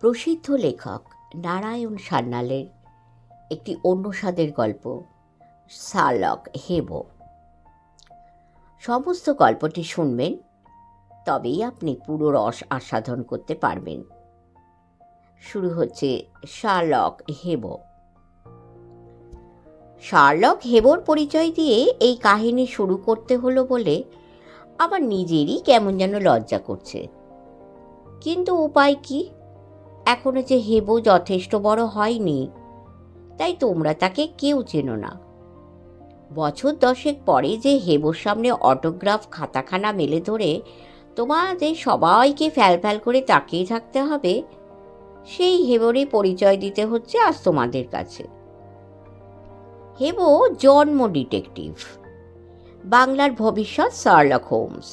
প্রসিদ্ধ লেখক নারায়ণ সান্যালের একটি অন্য স্বাদের গল্প শার্লক হেবো। সমস্ত গল্পটি শুনবেন, তবেই আপনি পুরো রস আস্বাদন করতে পারবেন। শুরু হচ্ছে শার্লক হেবো। শার্লক হেবোর পরিচয় দিয়ে এই কাহিনী শুরু করতে হলো বলে আমার নিজেরই কেমন যেন লজ্জা করছে, কিন্তু উপায় কি? এখনো যে হেবো যথেষ্ট বড় হয়নি, তাই তোমরা তাকে কেউ চেনো না। বছর 10 পরে যে হেবোর সামনে অটোগ্রাফ খাতাখানা মেলে ধরে তোমাদের সবাইকে ফ্যাল করে তাকিয়ে থাকতে হবে, সেই হেবোরই পরিচয় দিতে হচ্ছে আজ তোমাদের কাছে। হেবো জন্ম ডিটেকটিভ, বাংলার ভবিষ্যৎ শার্লক হোমস।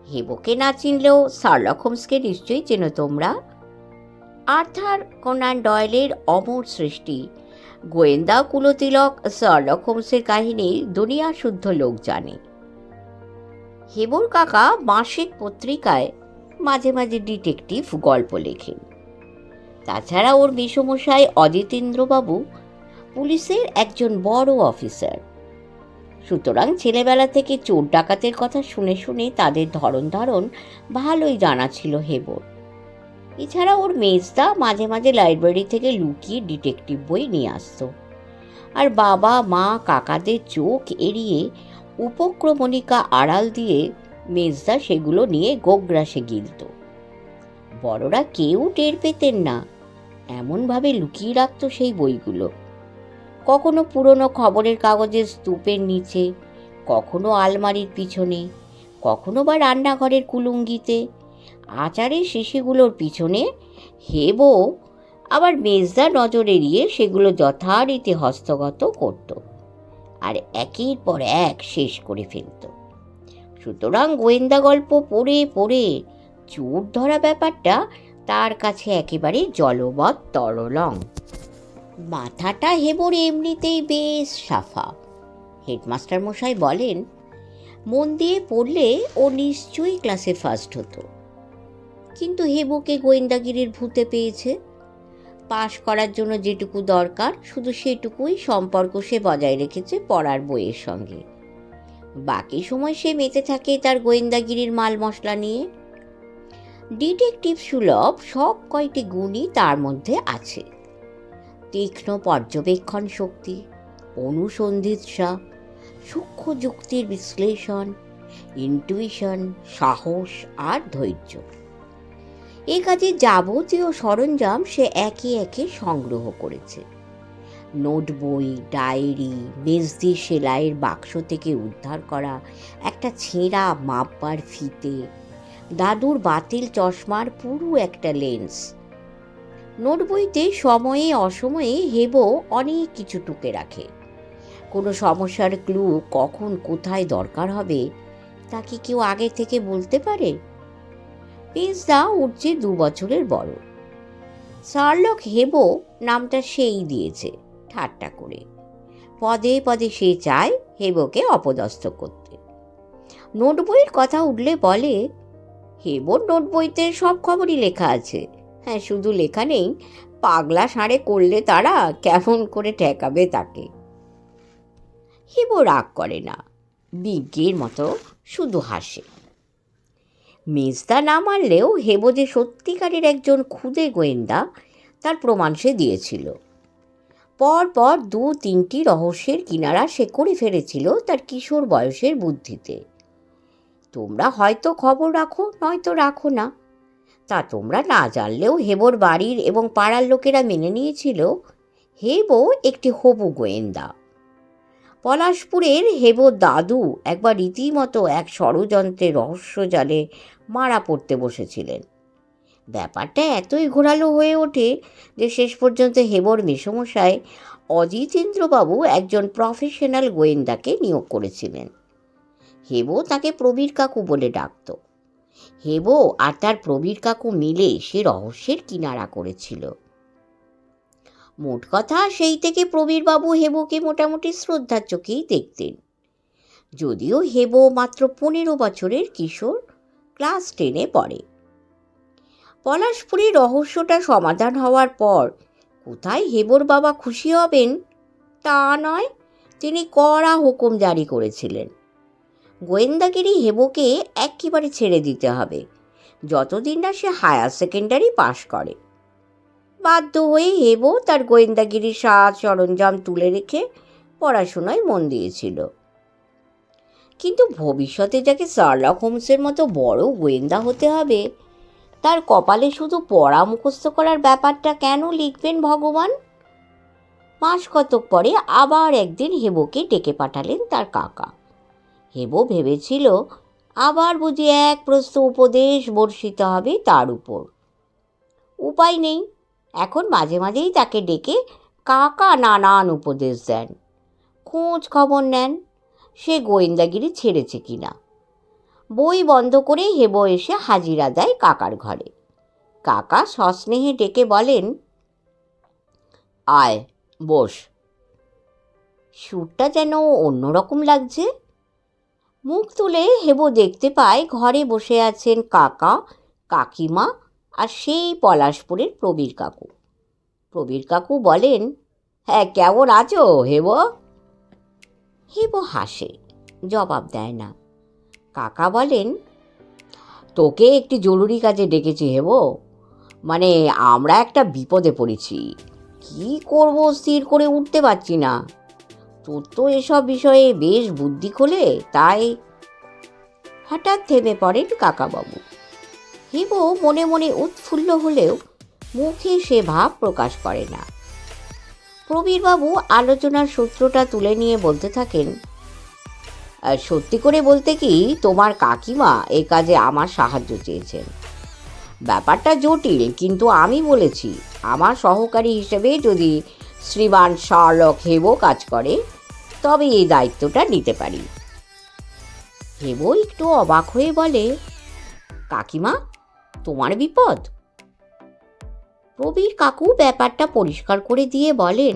হেবোকে না চিনলেও শার্লক হোমসকে নিশ্চয়ই চেনো তোমরা। আর্থার কোনান ডয়েলের অমর সৃষ্টি গোয়েন্দা কুলতিলক শার্লক হোমসের কাহিনী দুনিয়া শুদ্ধ লোক জানে। হেবোর কাকা মাসিক পত্রিকায় মাঝে মাঝে ডিটেকটিভ গল্প লেখেন। তাছাড়া ওর মেসোমশাই অজিতেন্দ্রবাবু পুলিশের একজন বড় অফিসার। সুতরাং ছেলেবেলা থেকে চোর ডাকাতের কথা শুনে শুনে তাদের ধরন ভালোই জানা ছিল হেবোর। এছাড়া ওর মেজদা মাঝে মাঝে লাইব্রেরি থেকে লুকিয়ে ডিটেকটিভ বই নিয়ে আসতো, আর বাবা মা কাকাদের চোখ এড়িয়ে উপক্রমণিকা আড়াল দিয়ে মেজদা সেগুলো নিয়ে গোগ্রাসে গিলত। বড়রা কেউ টের পেতেন না, এমনভাবে লুকিয়ে রাখতো সেই বইগুলো। কখনো পুরনো খবরের কাগজের স্তূপের নিচে, কখনো আলমারির পিছনে, কখনো বা রান্নাঘরের কুলুঙ্গিতে, আচারের শিশিগুলোর পিছনে। হেবো আবার মেজদা নজর এড়িয়ে সেগুলো যথারীতি হস্তগত করত আর একের পর এক শেষ করে ফেলত। সুতরাং গোয়েন্দা গল্প পড়ে পড়ে চোর ধরা ব্যাপারটা তার কাছে একেবারে জলবৎ তরলং। মাথাটা হেবোর এমনিতেই বেশ সাফা। হেডমাস্টার মশাই বলেন, মন দিয়ে পড়লে ও নিশ্চয়ই ক্লাসে ফার্স্ট হতো। কিন্তু হেবোকে গোয়েন্দাগিরির ভূতে পেয়েছে। পাশ করার জন্য যেটুকু দরকার শুধু সেটুকুই সম্পর্ক সে বজায় রেখেছে পড়ার বইয়ের সঙ্গে। বাকি সময় সে মেতে থাকে তার গোয়েন্দাগিরির মাল মশলা নিয়ে। ডিটেকটিভ সুলভ সব কয়টি গুণই তার মধ্যে আছে: তীক্ষ্ণ পর্যবেক্ষণ শক্তি, অনুসন্ধিৎসা, সূক্ষ্ম যুক্তির বিশ্লেষণ, ইনটুইশন, সাহস আর ধৈর্য। এ কাজে যাবতীয় সরঞ্জাম সে একে একে সংগ্রহ করেছে। নোট বই, ডায়েরি, মেজদি সেলাইয়ের বাক্স থেকে উদ্ধার করা একটা ছেঁড়া মাপবার ফিতে, দাদুর বাতিল চশমার পুরো একটা লেন্স। নোট বইতে সময়ে অসময়ে হেবো অনেক কিছু টুকে রাখে। কোনো সমস্যার ক্লু কখন কোথায় দরকার হবে তা কি কেউ আগে থেকে বলতে পারে? মেজদা উঠছে 2 বছরের বড়। শার্লক হেবো নামটা সেই দিয়েছে ঠাট্টা করে। পদে পদে সে চায় হেবোকে অপদস্থ করতে। নোট বইয়ের কথা উঠলে বলে, হেবোর নোট বইতে সব খবরই লেখা আছে। হ্যাঁ, শুধু লেখা নেই, পাগলা ষাঁড়ে করলে তারা কেমন করে ঠেকাবে তাকে। হেবো রাগ করে না, বিজ্ঞের মতো শুধু হাসে। মেজদা না মানলেও হেবো যে সত্যিকারের একজন খুদে গোয়েন্দা তার প্রমাণ সে দিয়েছিল। পর 2-3টি রহস্যের কিনারা সে করে ফেলেছিল তার কিশোর বয়সের বুদ্ধিতে। তোমরা হয়তো খবর রাখো, নয়তো রাখো না, তা তোমরা না জানলেও হেবোর বাড়ির এবং পাড়ার লোকেরা মেনে নিয়েছিল হেবো একটি হবু গোয়েন্দা। পলাশপুরের হেবোর দাদু একবার রীতিমতো এক ষড়যন্ত্রের রহস্য জালে মারা পড়তে বসেছিলেন। ব্যাপারটা এতই ঘোরালো হয়ে ওঠে যে শেষ পর্যন্ত হেবোর মেসোমশাই অজিতেন্দ্রবাবু একজন প্রফেশনাল গোয়েন্দাকে নিয়োগ করেছিলেন। হেবো তাকে প্রবীর কাকু বলে ডাকত। হেবো আর তার প্রবীর কাকু মিলে সে রহস্যের কিনারা করেছিল। মোট কথা, সেই থেকে প্রবীরবাবু হেবোকে মোটামুটি শ্রদ্ধার চোখেই দেখতেন। যদিও হেবো মাত্র 15 বছরের কিশোর, ক্লাস 10-এ পড়ে। পলাশপুরীর রহস্যটা সমাধান হওয়ার পর কোথায় হেবর বাবা খুশি হবেন তা নয়, তিনি কড়া হুকুম জারি করেছিলেন, গোয়েন্দাগিরি হেবকে একেবারে ছেড়ে দিতে হবে যতদিন না সে হায়ার সেকেন্ডারি পাশ করে। বাধ্য হয়ে হেব তার গোয়েন্দাগিরির সাজ সরঞ্জাম তুলে রেখে পড়াশোনায় মন দিয়েছিল। কিন্তু ভবিষ্যতে যাকে শার্লক হোমসের মতো বড় গোয়েন্দা হতে হবে, তার কপালে শুধু পড়া মুখস্থ করার ব্যাপারটা কেন লিখবেন ভগবান? মাস কতক পরে আবার একদিন হেবকে ডেকে পাঠালেন তার কাকা। হেব ভেবেছিল আবার বুঝি এক প্রস্থ উপদেশ বর্ষিত হবে তার উপর। উপায় নেই, এখন মাঝে মাঝেই তাকে ডেকে কাকা নানান উপদেশ দেন, খোঁজ খবর নেন সে গোয়েন্দাগিরি ছেড়েছে কিনা। বই বন্ধ করে হেব এসে হাজিরা দেয় কাকার ঘরে। কাকা সস্নেহে ডেকে বলেন, আয় বস। সুরটা যেন অন্যরকম লাগছে। মুখ তুলে হেব দেখতে পায় ঘরে বসে আছেন কাকা, কাকিমা আর সেই পলাশপুরের প্রবীর কাকু। প্রবীর কাকু বলেন, হ্যাঁ কেমন আছো হেব? হেব হাসে, জবাব দেয় না। কাকা বলেন, তোকে একটি জরুরি কাজে ডেকেছি হেব, মানে আমরা একটা বিপদে পড়েছি, কি করব স্থির করে উঠতে পারছি না। তোর তো এসব বিষয়ে বেশ বুদ্ধি খোলে, তাই। হঠাৎ থেমে পড়েন কাকাবাবু। হেব মনে মনে উৎফুল্ল হলেও মুখে সে ভাব প্রকাশ করে না। প্রবীরবাবু আলোচনার সূত্রটা তুলে নিয়ে বলতে থাকেন, সত্যি করে বলতে কি, তোমার কাকিমা এ কাজে আমার সাহায্য চেয়েছেন। ব্যাপারটা জটিল, কিন্তু আমি বলেছি আমার সহকারী হিসেবে যদি শ্রীমান শার্লক হেব কাজ করে তবে এই দায়িত্বটা নিতে পারি। হেব একটু অবাক হয়ে বলে, কাকিমা তোমার বিপদ? প্রবীর কাকু ব্যাপারটা পরিষ্কার করে দিয়ে বলেন,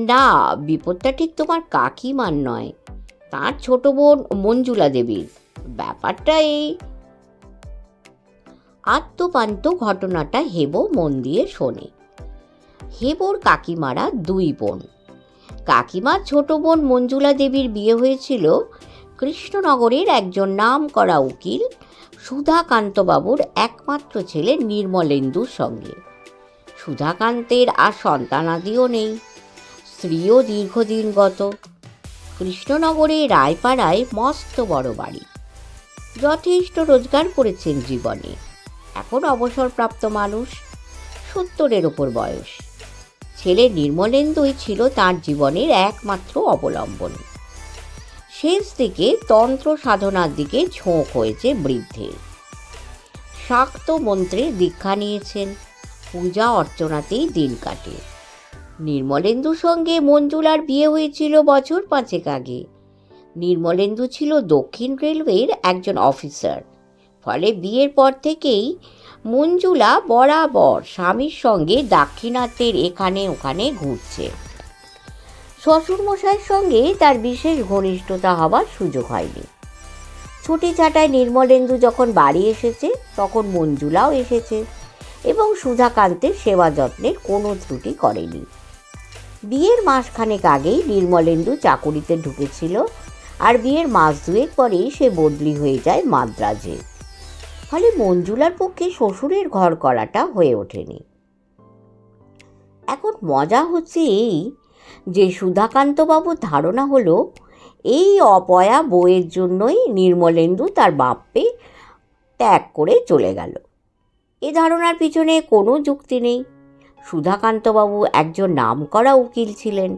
না, বিপদটা ঠিক তোমার কাকিমার নয়, তার ছোট বোন মঞ্জুলা দেবীর। ব্যাপারটা এই। আত্মপান্ত ঘটনাটা হেব মন দিয়ে শোনে। হেবর কাকিমারা দুই বোন। কাকিমার ছোট বোন মঞ্জুলা দেবীর বিয়ে হয়েছিল কৃষ্ণনগরের একজন নাম করা উকিল সুধাকান্তবাবুর একমাত্র ছেলে নির্মলেন্দুর সঙ্গে। সুধাকান্তের আর সন্তানাদিও নেই, স্ত্রীও দীর্ঘদিন গত। কৃষ্ণনগরে রায়পাড়ায় মস্ত বড় বাড়ি, যথেষ্ট রোজগার করেছেন জীবনে। এখন অবসরপ্রাপ্ত মানুষ, 70-এর ওপর বয়স। ছেলে নির্মলেন্দুই ছিল তার জীবনের একমাত্র অবলম্বন। শেষ দিকে তন্ত্র সাধনার দিকে ঝোঁক হয়েছে বৃদ্ধের। শাক্ত মন্ত্রে দীক্ষা নিয়েছেন, পূজা অর্চনাতেই দিন কাটে। নির্মলেন্দুর সঙ্গে মঞ্জুলার বিয়ে হয়েছিল বছর 5 আগে। নির্মলেন্দু ছিল দক্ষিণ রেলওয়ের একজন অফিসার, ফলে বিয়ের পর থেকেই মঞ্জুলা বরাবর স্বামীর সঙ্গে দাক্ষিণাত্যের এখানে ওখানে ঘুরছে। শ্বশুরমশাইয়ের সঙ্গে তার বিশেষ ঘনিষ্ঠতা হবার সুযোগ হয়নি। ছুটি ছাটায় নির্মলেন্দু যখন বাড়ি এসেছে তখন মঞ্জুলাও এসেছে এবং সুধাকান্তের সেবা যত্নের কোনো ত্রুটি করেনি। বিয়ের মাসখানেক আগেই নির্মলেন্দু চাকুরিতে ঢুকেছিল, আর বিয়ের মাস 2 পরেই সে বদলি হয়ে যায় মাদ্রাজে। ফলে মঞ্জুলার পক্ষে শ্বশুরের ঘর করাটা হয়ে ওঠেনি। এখন মজা হচ্ছে এই যে সুধাকান্তবাবুর ধারণা হলো এই অপয়া বউয়ের জন্যই নির্মলেন্দু তার বাপকে ত্যাগ করে চলে গেল। এ ধারণার পিছনে কোনো যুক্তি নেই। সুধাকান্তবাবু একজন নামকরা উকিল ছিলেন,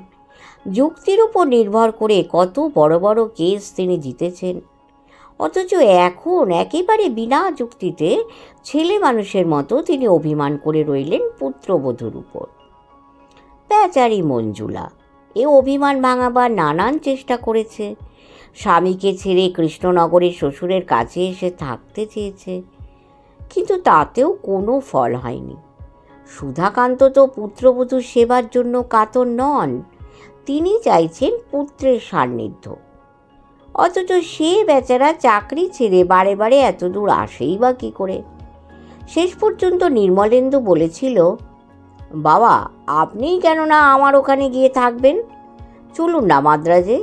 যুক্তির উপর নির্ভর করে কত বড় বড় কেস তিনি জিতেছেন। অথচ এখন একেবারে বিনা যুক্তিতে ছেলে মানুষের মতো তিনি অভিমান করে রইলেন পুত্রবধূর উপর। বেচারি মঞ্জুলা এ অভিমান ভাঙাবার নানান চেষ্টা করেছে। স্বামীকে ছেড়ে কৃষ্ণনগরের শ্বশুরের কাছে এসে থাকতে চেয়েছে, কিন্তু তাতেও কোনো ফল হয়নি। সুধাকান্ত তো পুত্রবধূর সেবার জন্য কাতর নন, তিনি চাইছেন পুত্রের সান্নিধ্য। অথচ সে বেচারা চাকরি ছেড়ে বারে বারে এত দূর আসেই বা কী করে? শেষ পর্যন্ত নির্মলেন্দু বলেছিল, বাবা আপনিই কেন না আমার ওখানে গিয়ে থাকবেন, চলুন না মাদ্রাজে।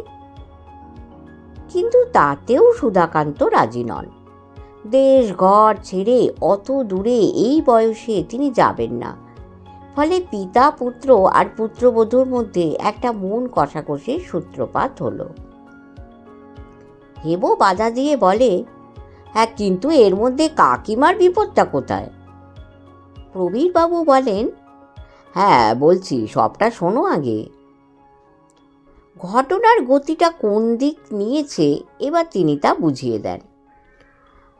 কিন্তু তাতেও সুধাকান্ত রাজি নন। দেশ ঘর ছেড়ে অত দূরে এই বয়সে তিনি যাবেন না। ফলে পিতা পুত্র আর পুত্রবধূর মধ্যে একটা মন কষাকষির সূত্রপাত হলো। হেবো বাধা দিয়ে বলে, হ্যাঁ কিন্তু এর মধ্যে কাকিমার বিপদটা কোথায়? প্রবীরবাবু বলেন, হ্যাঁ বলছি, সবটা শোনো আগে। ঘটনার গতিটা কোন দিক নিয়েছে এবার তিনি তা বুঝিয়ে দেন।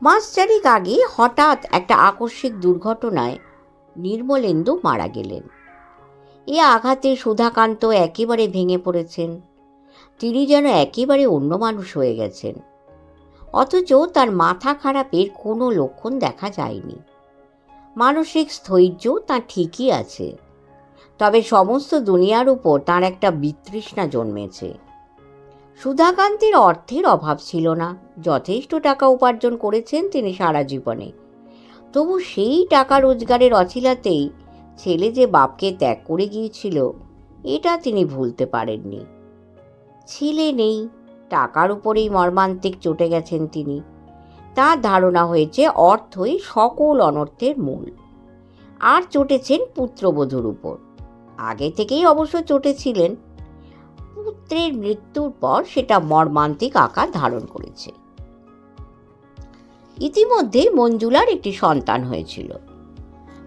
মাস চারেক আগে হঠাৎ একটা আকস্মিক দুর্ঘটনায় নির্মলেন্দু মারা গেলেন। এ আঘাতে সুধাকান্ত একেবারে ভেঙে পড়েছেন। তিনি যেন একেবারে অন্য মানুষ হয়ে গেছেন। অথচ তার মাথা খারাপের কোনো লক্ষণ দেখা যায়নি। মানসিক স্থৈর্য তার ঠিকই আছে, তবে সমস্ত দুনিয়ার উপর তার একটা বিতৃষ্ণা জন্মেছে। সুধাকান্তের অর্থের অভাব ছিল না, যথেষ্ট টাকা উপার্জন করেছেন তিনি সারা জীবনে। তবু সেই টাকা রোজগারের অছিলাতেই ছেলে যে বাপকে ত্যাগ করে গিয়েছিল, এটা তিনি ভুলতে পারেননি। ছেলে নেই, টাকার উপরেই মর্মান্তিক চটে গেছেন তিনি। তার ধারণা হয়েছে অর্থই সকল অনর্থের মূল। আর চটেছেন পুত্রবধূর উপর। আগে থেকেই অবশ্য চটেছিলেন, পুত্রের মৃত্যুর পর সেটা মর্মান্তিক আকার ধারণ করেছে। ইতিমধ্যে মঞ্জুলার একটি সন্তান হয়েছিল।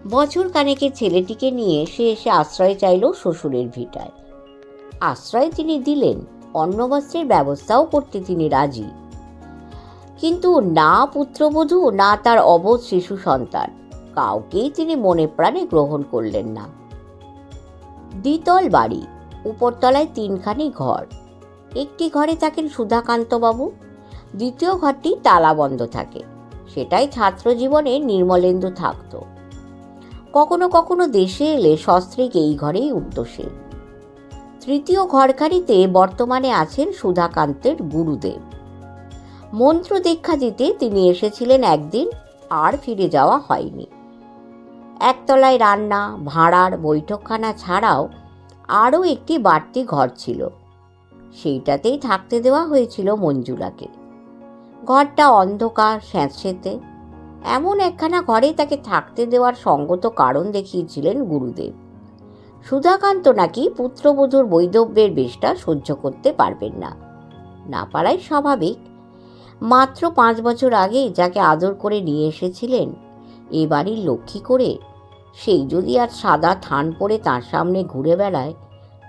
বছর কানেকের ছেলেটিকে নিয়ে সে এসে আশ্রয় চাইল শ্বশুরের ভিটায়। আশ্রয় তিনি দিলেন, অন্নবস্ত্রের ব্যবস্থাও করতে তিনি রাজি। কিন্তু না পুত্রবধূ না তার অবোধ শিশু সন্তান কাউকেই তিনি মনে প্রাণে গ্রহণ করলেন না। দ্বিতল বাড়ি, উপরতলায় 3খানি ঘর। একটি ঘরে থাকেন সুধাকান্তবাবু, দ্বিতীয় ঘরটি তালাবন্ধ থাকে। সেটাই ছাত্র জীবনে নির্মলেন্দু থাকত। কখনো কখনো দেশে এলে সস্ত্রীক এই ঘরেই উঠত সে। তৃতীয় ঘরখানিতে বর্তমানে আছেন সুধাকান্তের গুরুদেব। মন্ত্র দীক্ষা দিতে তিনি এসেছিলেন একদিন, আর ফিরে যাওয়া হয়নি। একতলায় রান্না, ভাঁড়ার, বৈঠকখানা ছাড়াও আরও একটি বাড়তি ঘর ছিল। সেইটাতেই থাকতে দেওয়া হয়েছিল মঞ্জুলাকে। ঘরটা অন্ধকার, স্যাঁতসেঁতে। এমন একখানা ঘরে তাকে থাকতে দেওয়ার সঙ্গত কারণ দেখিয়েছিলেন গুরুদেব। সুধাকান্ত নাকি পুত্রবধূর বৈধব্যের বেশটা সহ্য করতে পারবেন না। না পারাই স্বাভাবিক। মাত্র 5 বছর আগে যাকে আদর করে নিয়ে এসেছিলেন এ বাড়ির লক্ষ্মী করে, সেই যদি আর সাদা থান পরে তার সামনে ঘুরে বেড়ায়,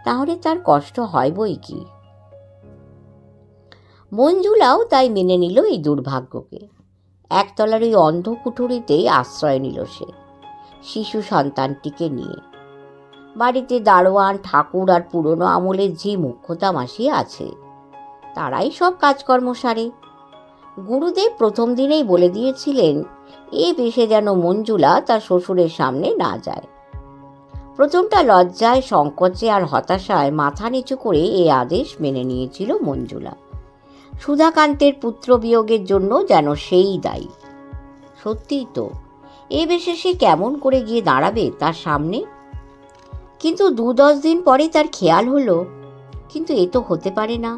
তাহলে তার কষ্ট হয় বই কি। মঞ্জুলাও তাই মেনে নিল এই দুর্ভাগ্যকে। একতলার ওই অন্ধ কুঠুরিতেই আশ্রয় নিল সে, শিশু সন্তানটিকে নিয়ে। বাড়িতে দারোয়ান, ঠাকুর আর পুরনো আমলের যে মুখ্যতা মাসি আছে, তারাই সব কাজকর্ম সারে। গুরুদেব প্রথম দিনেই বলে দিয়েছিলেন এ বেশে যেন মঞ্জুলা তার শ্বশুরের সামনে না যায়। প্রথমটা লজ্জায়, সংকোচে আর হতাশায় মাথা নিচু করে এ আদেশ মেনে নিয়েছিল মঞ্জুলা। সুধাকান্তের পুত্র বিয়োগের জন্য যেন সেই দায়ী। সত্যিই তো, এ বেশে সে কেমন করে গিয়ে দাঁড়াবে তার সামনে? কিন্তু 2-10 দিন পরে তার খেয়াল হলো, কিন্তু এ তো হতে পারে না।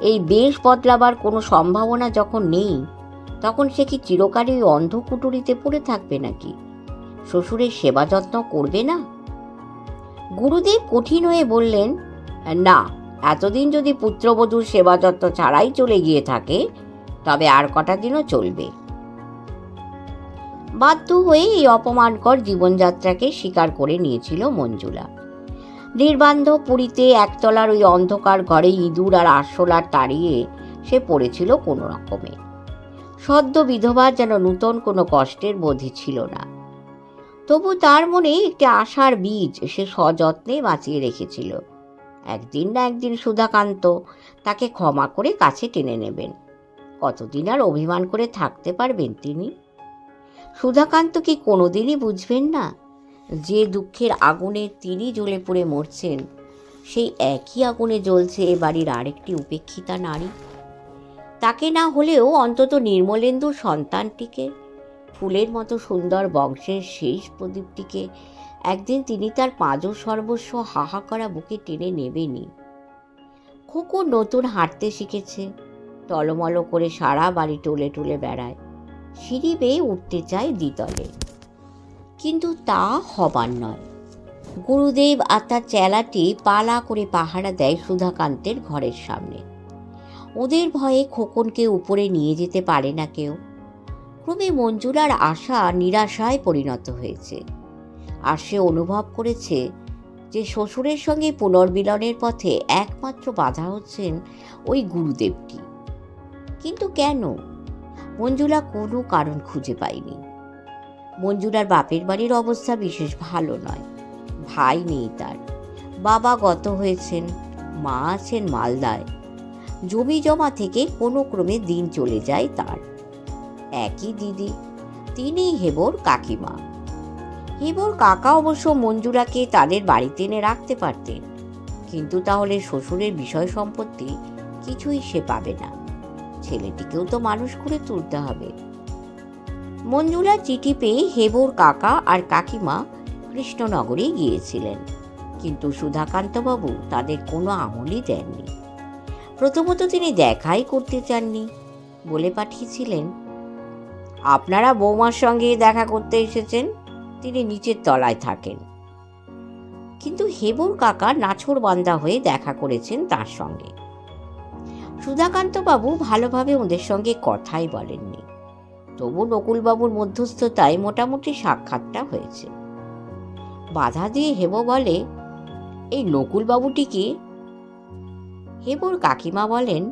এই বেশ বদলাবার কোনো সম্ভাবনা যখন নেই, তখন সে কি চিরকালই অন্ধ কুটুরিতে পড়ে থাকবে নাকি? শ্বশুরের সেবা যত্ন করবে না? গুরুদেব কঠিন হয়ে বললেন, না, এতদিন যদি পুত্রবধূর সেবা যত্ন ছাড়াই চলে গিয়ে থাকে, তবে আর কটা দিনও চলবে। বাধ্য হয়ে এই অপমানকর জীবনযাত্রাকে স্বীকার করে নিয়েছিল মঞ্জুলা। নির্বান্ধ পুরীতে একতলার ওই অন্ধকার ঘরে ইঁদুর আর আরশোলার তাড়িয়ে সে পড়েছিল কোনো রকমে। সদ্য বিধবা যেন নূতন কোনো কষ্টের বোধই ছিল না। তবু তার মনে একটি আশার বীজ সে সযত্নে বাঁচিয়ে রেখেছিল। একদিন না একদিন সুধাকান্ত তাকে ক্ষমা করে কাছে টেনে নেবেন। কতদিন আর অভিমান করে থাকতে পারবেন তিনি? সুধাকান্ত কি কোনোদিনই বুঝবেন না যে দুঃখের আগুনে তিনি জ্বলে পুড়ে মরছেন, সেই একই আগুনে জ্বলছে এ বাড়ির আরেকটি উপেক্ষিতা নারী? তাকে না হলেও অন্তত নির্মলেন্দুর সন্তানটিকে, ফুলের মতো সুন্দর বংশের শেষ প্রদীপটিকে একদিন তিনি তার পাঁজর সর্বস্ব হাহা করা বুকে টেনে নেবেনি। খোকন নতুন হাঁটতে শিখেছে, টলমল করে সারা বাড়ি টলে টলে বেড়ায়, সিঁড়ি বেয়ে উঠতে চায় দ্বিতলে, কিন্তু তা হবার নয়। গুরুদেব আর তার চেলাটি পালা করে পাহারা দেয় সুধাকান্তের ঘরের সামনে। ওদের ভয়ে খোকনকে উপরে নিয়ে যেতে পারে না কেউ। ক্রমে মঞ্জুলার আশা নিরাশায় পরিণত হয়েছে, আর সে অনুভব করেছে যে শ্বশুরের সঙ্গে পুনর্মিলনের পথে একমাত্র বাধা হচ্ছেন ওই গুরুদেবটি। কিন্তু কেন? মঞ্জুলা কোনো কারণ খুঁজে পায়নি। মঞ্জুলার বাপের বাড়ির অবস্থা বিশেষ ভালো নয়। ভাই নেই তার, বাবা গত হয়েছেন, মা আছেন মালদায়। জমি জমা থেকে কোনো ক্রমে দিন চলে যায় তার। একই দিদি, তিনি হেবর কাকিমা। হেবর কাকা অবশ্য মঞ্জুলাকে তাদের বাড়িতে এনে রাখতে পারতেন, কিন্তু তাহলে শ্বশুরের বিষয় সম্পত্তি কিছুই সে পাবে না। ছেলেটিকেও তো মানুষ করে তুলতে হবে। মঞ্জুলার চিঠি পেয়ে হেবর কাকা আর কাকিমা কৃষ্ণনগরে গিয়েছিলেন, কিন্তু সুধাকান্তবাবু তাদের কোনো আমলই দেননি। প্রথমত তিনি দেখাই করতে চাননি, বলে পাঠিয়েছিলেন, আপনারা বৌমার সঙ্গে দেখা করতে এসেছেন, তিনি নিচের তলায় থাকেন। কিন্তু হেবর কাকা নাছোড়বান্দা হয়ে দেখা করেছেন তার সঙ্গে। সুধাকান্তবাবু ভালোভাবে ওদের সঙ্গে কথাই বলেননি, তবু নকুলবাবুর মধ্যস্থতায় মোটামুটি সাক্ষাৎটা হয়েছে। বাধা দিয়ে হেব বলে, এই নকুলবাবুটি কি? হেবর কাকিমা বলেন,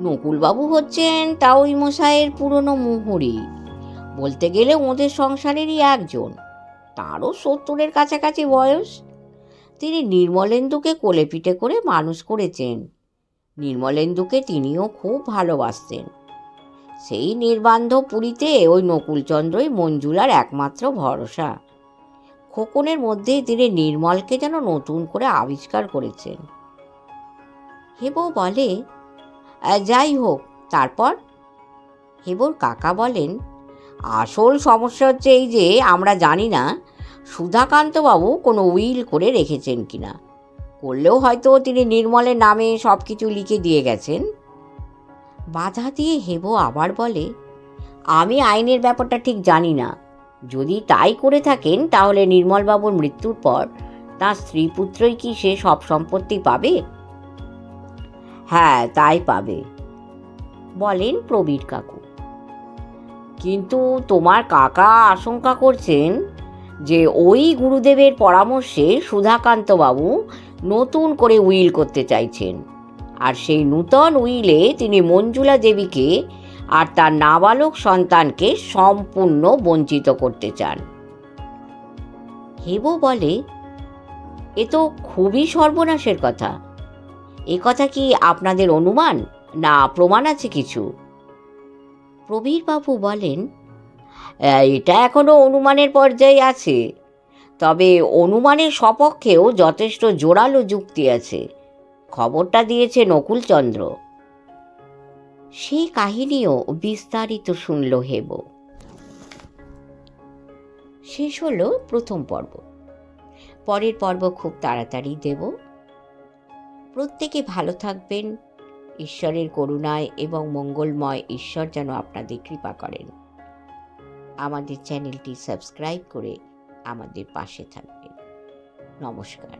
নকুলবাবু হচ্ছেন তাওই মশাইয়ের পুরনো মুহুরি, বলতে গেলে ওদের সংসারেরই একজন। তারও 70-এর কাছাকাছি বয়স। তিনি নির্মলেন্দুকে কোলে পিঠে করে মানুষ করেছেন। নির্মলেন্দুকে তিনিও খুব ভালোবাসতেন। সেই নির্বান্ধব পুরীতে ওই নকুলচন্দ্রই মঞ্জুলার একমাত্র ভরসা। খোকনের মধ্যেই তিনি নির্মলকে যেন নতুন করে আবিষ্কার করেছেন। হেবো বলে, যাই হোক, তারপর? হেবর কাকা বলেন, আসল সমস্যা হচ্ছে এই যে আমরা জানি না সুধাকান্তবাবু কোনো উইল করে রেখেছেন কিনা। করলেও হয়তো তিনি নির্মলের নামে সব কিছু লিখে দিয়ে গেছেন। বাধা দিয়ে হেবো আবার বলে, আমি আইনের ব্যাপারটা ঠিক জানি না। যদি তাই করে থাকেন তাহলে নির্মলবাবুর মৃত্যুর পর তাঁর স্ত্রী পুত্রই কি সে সব সম্পত্তি পাবে? হ্যাঁ, তাই পাবে, বলেন প্রবীর কাকু। কিন্তু তোমার কাকা আশঙ্কা করছেন যে ওই গুরুদেবের পরামর্শে সুধাকান্তবাবু নতুন করে উইল করতে চাইছেন, আর সেই নূতন উইলে তিনি মঞ্জুলা দেবীকে আর তার নাবালক সন্তানকে সম্পূর্ণ বঞ্চিত করতে চান। হেবো বলে, এ তো খুবই সর্বনাশের কথা। এ কথা কি আপনাদের অনুমান, না প্রমাণ আছে কিছু? প্রবীরবাবু বলেন, এটা এখনো অনুমানের পর্যায়ে আছে, তবে অনুমানের সপক্ষেও যথেষ্ট জোরালো যুক্তি আছে। খবরটা দিয়েছে নকুলচন্দ্র। সেই কাহিনীও বিস্তারিত শুনল হেবো। শেষ হলো প্রথম পর্ব। পরের পর্ব খুব তাড়াতাড়ি দেব। প্রত্যেকে ভালো থাকবেন। ঈশ্বরের করুণায় এবং মঙ্গলময় ঈশ্বর যেন আপনাদের কৃপা করেন। আমাদের চ্যানেলটি সাবস্ক্রাইব করে আমাদের পাশে থাকবেন। নমস্কার।